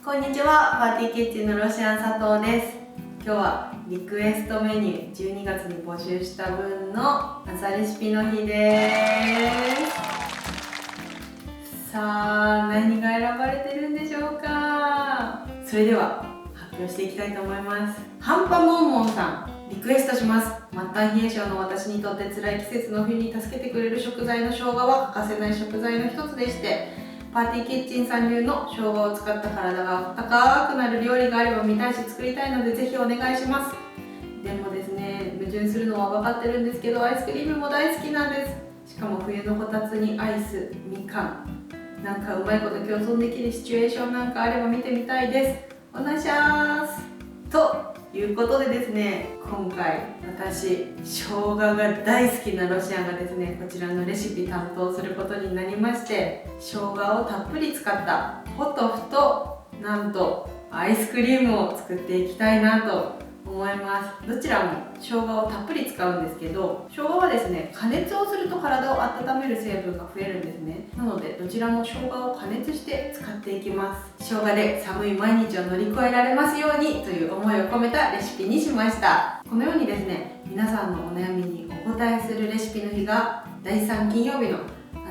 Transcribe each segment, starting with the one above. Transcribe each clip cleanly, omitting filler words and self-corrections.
こんにちは、パーティーキッチンのロシアン佐藤です。今日はリクエストメニュー12月に募集した分の朝レシピの日です。さあ、何が選ばれてるんでしょうか。それでは発表していきたいと思います。ハンパモンモンさん、リクエストします。末端冷え性の私にとって辛い季節の冬に助けてくれる食材の生姜は欠かせない食材の一つでして、パーティーキッチンさん流の生姜を使った体が温かくなる料理があれば見たいし作りたいのでぜひお願いします。でもですね、矛盾するのは分かってるんですけど、アイスクリームも大好きなんです。しかも冬のこたつにアイス、みかん、なんかうまいこと共存できるシチュエーションなんかあれば見てみたいです。お願いします。ということでですね、今回私生姜が大好きなロシアンがですね、こちらのレシピ担当することになりまして、生姜をたっぷり使ったポトフとなんとアイスクリームを作っていきたいなと思います。どちらも生姜をたっぷり使うんですけど、生姜はですね、加熱をすると体を温める成分が増えるんですね。なのでどちらも生姜を加熱して使っていきます。生姜で寒い毎日を乗り越えられますようにという思いを込めたレシピにしました。このようにですね、皆さんのお悩みにお答えするレシピの日が第3金曜日の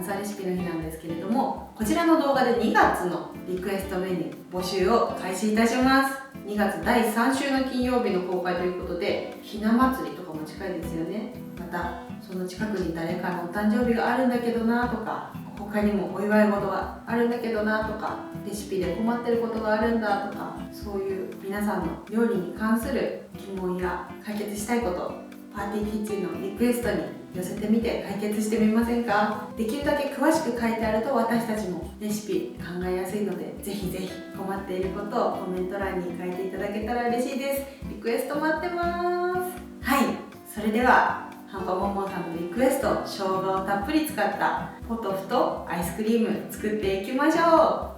朝レシピの日なんですけれども、こちらの動画で2月のリクエストメニュー募集を開始いたします。2月第3週の金曜日の公開ということで、ひな祭りとかも近いですよね。またその近くに誰かのお誕生日があるんだけどなとか、他にもお祝い事があるんだけどなとか、レシピで困ってることがあるんだとか、そういう皆さんの料理に関する疑問や解決したいこと、パーティーキッチンのリクエストに寄せてみて解決してみませんか。できるだけ詳しく書いてあると私たちもレシピ考えやすいので、ぜひぜひ困っていることをコメント欄に書いていただけたら嬉しいです。リクエスト待ってます。はい、それではハンパモンモンさんのリクエスト、生姜をたっぷり使ったポトフとアイスクリーム作っていきましょう。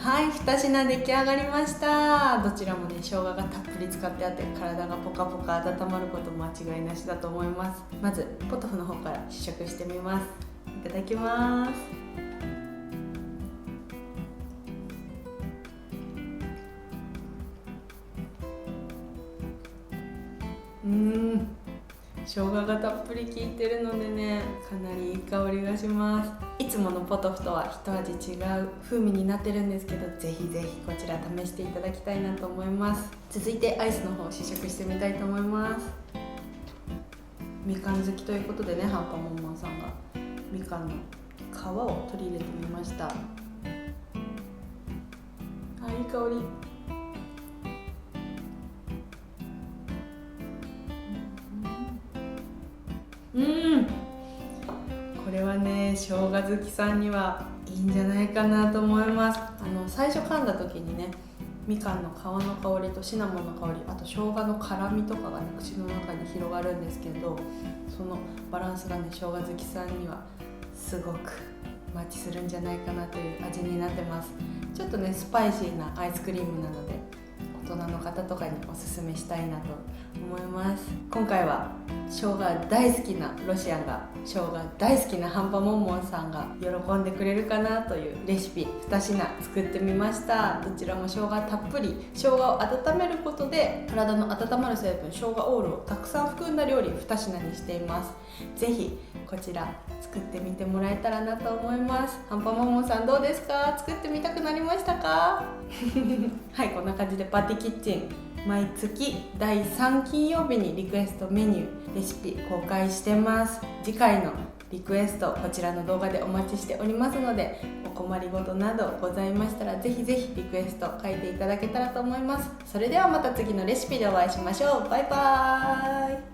はい、2品出来上がりました。どちらもね、生姜がたっぷり使ってあって体がポカポカ温まること間違いなしだと思います。まずポトフの方から試食してみます。いただきます。生姜がたっぷり効いてるのでね、かなりいい香りがします。いつものポトフとは一味違う風味になってるんですけど、ぜひぜひこちら試していただきたいなと思います。続いてアイスの方を試食してみたいと思います。みかん好きということでね、ハンパモンモンさんがみかんの皮を取り入れてみました。あ、いい香り。これはね、生姜好きさんにはいいんじゃないかなと思います。最初噛んだ時にね、みかんの皮の香りとシナモンの香り、あと生姜の辛みとかがね、口の中に広がるんですけど、そのバランスがね、生姜好きさんにはすごくマッチするんじゃないかなという味になってます。ちょっとね、スパイシーなアイスクリームなので、大人の方とかにおすすめしたいなと思います。今回は生姜大好きなロシアンが、生姜大好きなハンパモンモンさんが喜んでくれるかなというレシピ2品作ってみました。どちらも生姜たっぷり、生姜を温めることで体の温まる成分生姜オールをたくさん含んだ料理2品にしています。ぜひこちら作ってみてもらえたらなと思います。ハンパモンモンさんどうですか？作ってみたくなりましたか？はい、こんな感じでパーティーキッチン毎月第3金曜日にリクエストメニューレシピ公開してます。次回のリクエストこちらの動画でお待ちしておりますので、お困りごとなどございましたらぜひぜひリクエスト書いていただけたらと思います。それではまた次のレシピでお会いしましょう。バイバーイ。